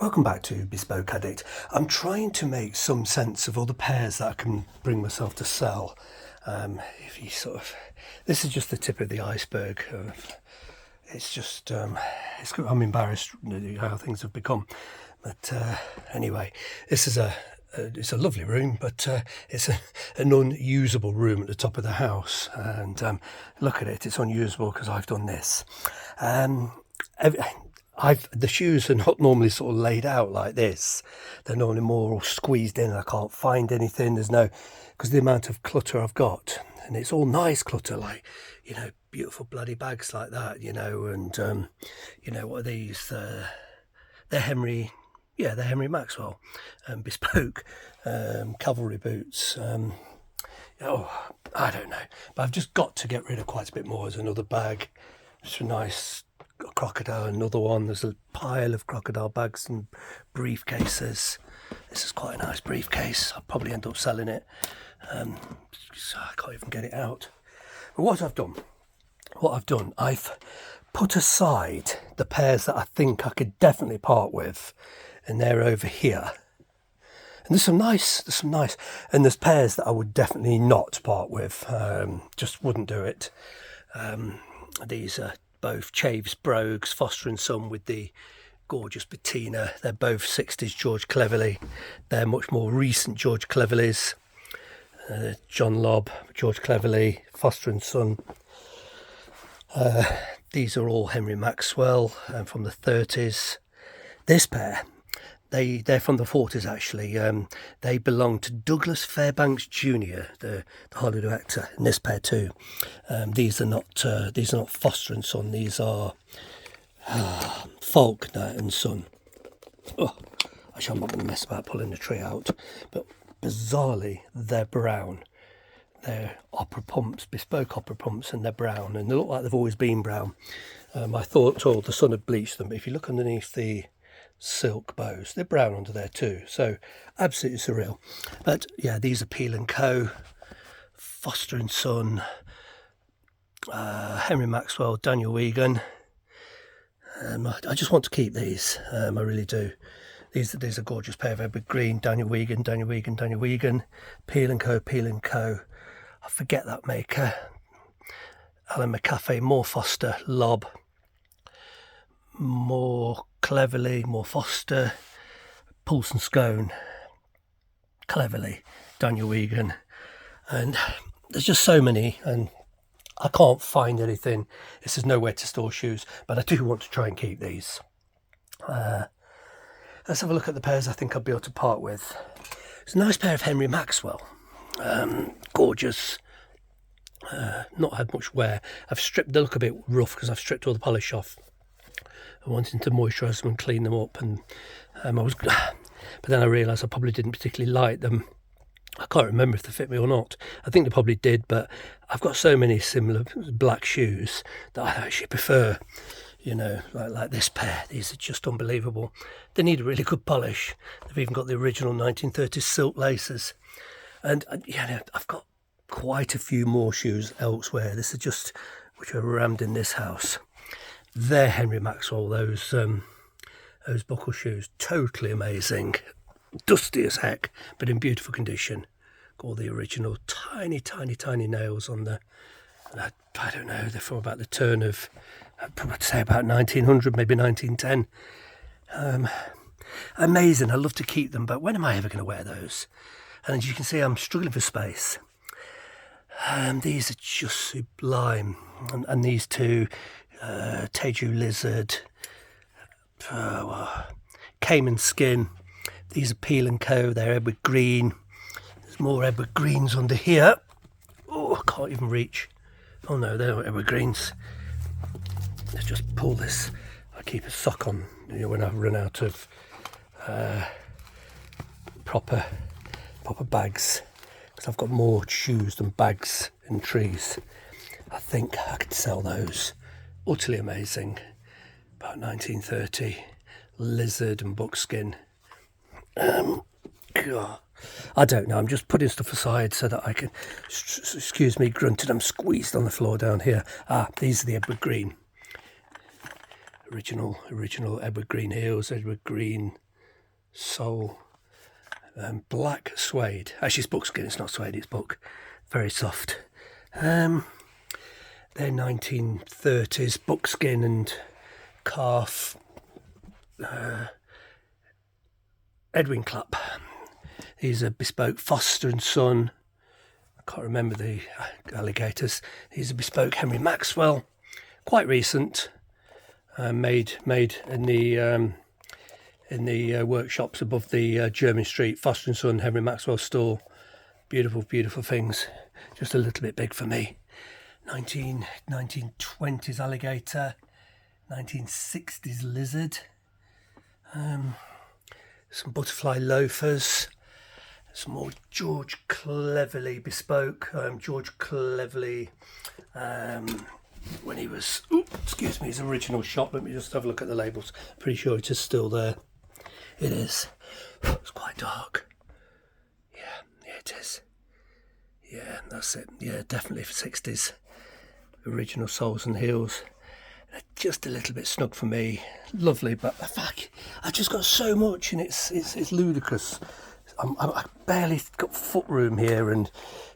Welcome back to Bespoke Addict. I'm trying to make some sense of all the pairs that I can bring myself to sell. If you this is just the tip of the iceberg. It's just, I'm embarrassed how things have become. But anyway, this is it's a lovely room, but it's an unusable room at the top of the house. And look at it, it's unusable because I've done this. The shoes are not normally sort of laid out like this. They're normally more squeezed in. I can't find anything. There's no, because the amount of clutter I've got, and it's all nice clutter, like, you know, beautiful bloody bags like that, you know, and you know, what are these? They're Henry Maxwell, bespoke cavalry boots. Oh, I don't know, but I've just got to get rid of quite a bit more. There's another bag. It's a nice crocodile, another one. There's a pile of crocodile bags and briefcases. This is quite a nice briefcase. I'll probably end up selling it. So I can't even get it out. But what I've done, I've put aside the pairs that I think I could definitely part with, and they're over here. And there's some nice, and there's pairs that I would definitely not part with. Just wouldn't do it. These are both Chaves brogues, Foster and Son, with the gorgeous patina. They're both 60s George Cleverley. They're much more recent George Cleverleys. John Lobb, George Cleverley, Foster and Son. These are all Henry Maxwell from the 30s. This pair, they're from the 40s actually. They belong to Douglas Fairbanks Jr., the Hollywood actor, in this pair too. These are not Foster and Son. These are Faulkner and Son. Oh, actually, I'm not going to mess about pulling the tree out, but bizarrely, they're brown. They're opera pumps, bespoke opera pumps, and they're brown, and they look like they've always been brown. I thought the sun had bleached them, but if you look underneath the silk bows, they're brown under there too, so absolutely surreal. But yeah, these are Peel & Co, Foster and Son, Henry Maxwell, Daniel Wigan. I just want to keep these. I really do. These are a gorgeous pair of Edward Green, Daniel Wigan, Peel & Co. I forget that maker. Alan McAfee, more Foster, Lobb, more Cleverley, more Foster, Poulsen Scone, Cleverley, Daniel Wigan, and there's just so many, and I can't find anything. This is nowhere to store shoes, but I do want to try and keep these. Let's have a look at the pairs I think I'll be able to part with. It's a nice pair of Henry Maxwell, gorgeous. Not had much wear. I've stripped, they look a bit rough because I've stripped all the polish off. I wanted to moisturise them and clean them up, and but then I realised I probably didn't particularly like them. I can't remember if they fit me or not. I think they probably did, but I've got so many similar black shoes that I actually prefer, you know, like this pair. These are just unbelievable. They need a really good polish. They've even got the original 1930s silk laces, and yeah, I've got quite a few more shoes elsewhere. This is just which are rammed in this house. They're Henry Maxwell, those buckle shoes, totally amazing, dusty as heck, but in beautiful condition. Got all the original tiny nails on the, I don't know, they're from about the turn of, I'd probably say about 1900, maybe 1910. Amazing. I love to keep them, but when am I ever going to wear those? And as you can see, I'm struggling for space. These are just sublime, and these two, Teju Lizard, Cayman Skin. These are Peel & Co, they're Edward Green. There's more Edward Greens under here. Oh, I can't even reach. Oh no, they're not Edward Greens. Let's just pull this. I keep a sock on, you know, when I run out of proper bags, because I've got more shoes than bags and trees. I think I could sell those. Utterly amazing. About 1930, lizard and buckskin. God, I don't know. I'm just putting stuff aside so that I can. Excuse me, grunted. I'm squeezed on the floor down here. These are the Edward Green. Original Edward Green heels, Edward Green sole, black suede. Actually, it's buckskin, it's not suede, it's buck. Very soft. They're 1930s buckskin and calf. Edwin Clapp. These are bespoke Foster and Son. I can't remember the alligators. These are bespoke Henry Maxwell. Quite recent. Made in the workshops above the Jermyn Street Foster and Son Henry Maxwell store. Beautiful, beautiful things. Just a little bit big for me. 1920s alligator. 1960s lizard. Some butterfly loafers. Some more George Cleverly bespoke. George Cleverly, when he was, excuse me, his original shop. Let me just have a look at the labels. Pretty sure it is still there. It is. It's quite dark. Yeah, it is. Yeah, that's it. Yeah, definitely for 60s. Original soles and heels. Just a little bit snug for me. Lovely, but fuck, I've just got so much, and it's ludicrous. I barely got foot room here, and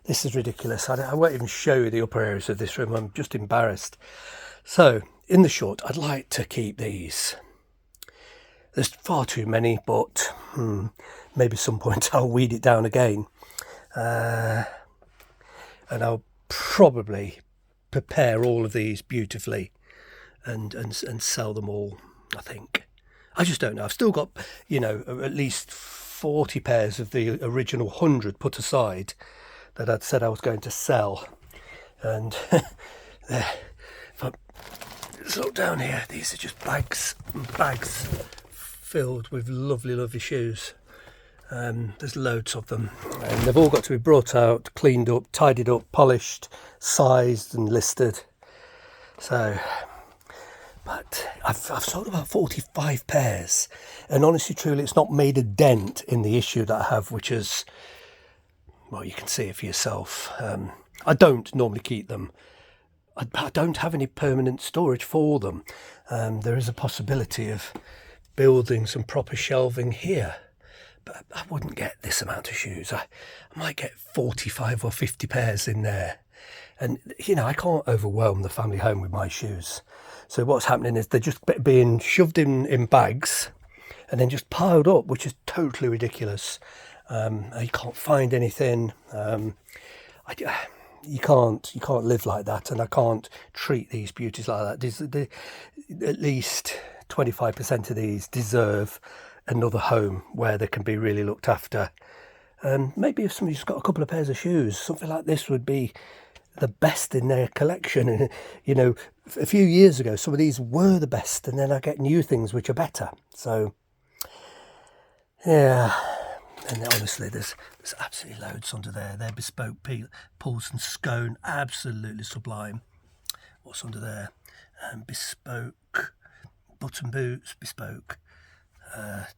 this is ridiculous. I won't even show you the upper areas of this room. I'm just embarrassed. So, in the short, I'd like to keep these. There's far too many, but maybe at some point I'll weed it down again. And I'll probably prepare all of these beautifully and sell them all, I think. I just don't know. I've still got, at least 40 pairs of the original 100 put aside that I'd said I was going to sell. And there, if I look down here, these are just bags and bags filled with lovely, lovely shoes. There's loads of them, and they've all got to be brought out, cleaned up, tidied up, polished, sized and listed. So, but I've sold about 45 pairs, and honestly, truly, it's not made a dent in the issue that I have, which is, well, you can see it for yourself. I don't normally keep them. I don't have any permanent storage for them. There is a possibility of building some proper shelving here, but I wouldn't get this amount of shoes. I might get 45 or 50 pairs in there. And, I can't overwhelm the family home with my shoes. So what's happening is they're just being shoved in bags and then just piled up, which is totally ridiculous. You can't find anything. You can't live like that, and I can't treat these beauties like that. At least 25% of these deserve another home where they can be really looked after. Maybe if somebody's got a couple of pairs of shoes, something like this would be the best in their collection. And a few years ago some of these were the best, and then I get new things which are better. So yeah, and honestly there's absolutely loads under there. They're bespoke pulls and scone, absolutely sublime. What's under there? Bespoke button boots, bespoke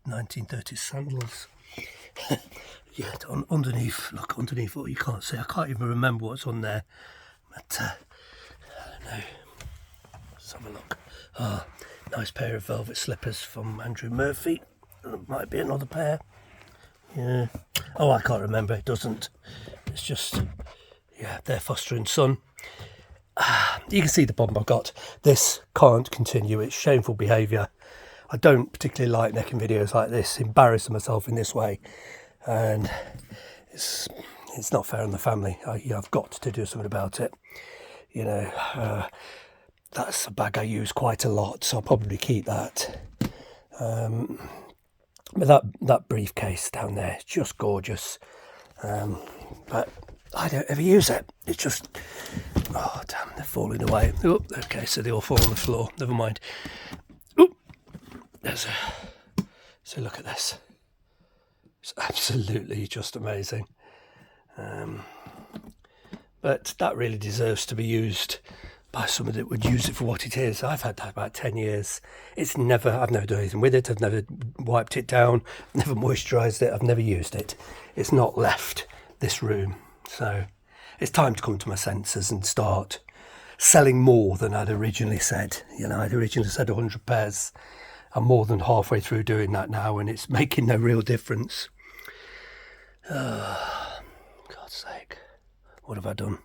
1930s sandals. Yeah, underneath, look underneath, what you can't see, I can't even remember what's on there, but I don't know. Let's have a look. Nice pair of velvet slippers from Andrew Murphy. There might be another pair. Yeah. Oh, I can't remember. It doesn't. It's just, yeah, they're Foster and Son. You can see the problem I've got. This can't continue. It's shameful behaviour. I don't particularly like making videos like this, embarrassing myself in this way, and it's not fair on the family. I've got to do something about it. That's a bag I use quite a lot, so I'll probably keep that. But that briefcase down there is just gorgeous. But I don't ever use it. It's just, oh damn, they're falling away. Oh, okay, so they all fall on the floor. Never mind. Oh, so look at this. It's absolutely just amazing. But that really deserves to be used by somebody that would use it for what it is. I've had that about 10 years. I've never done anything with it. I've never wiped it down, never moisturised it. I've never used it. It's not left this room. So it's time to come to my senses and start selling more than I'd originally said. I'd originally said 100 pairs. I'm more than halfway through doing that now, and it's making no real difference. God's sake, what have I done?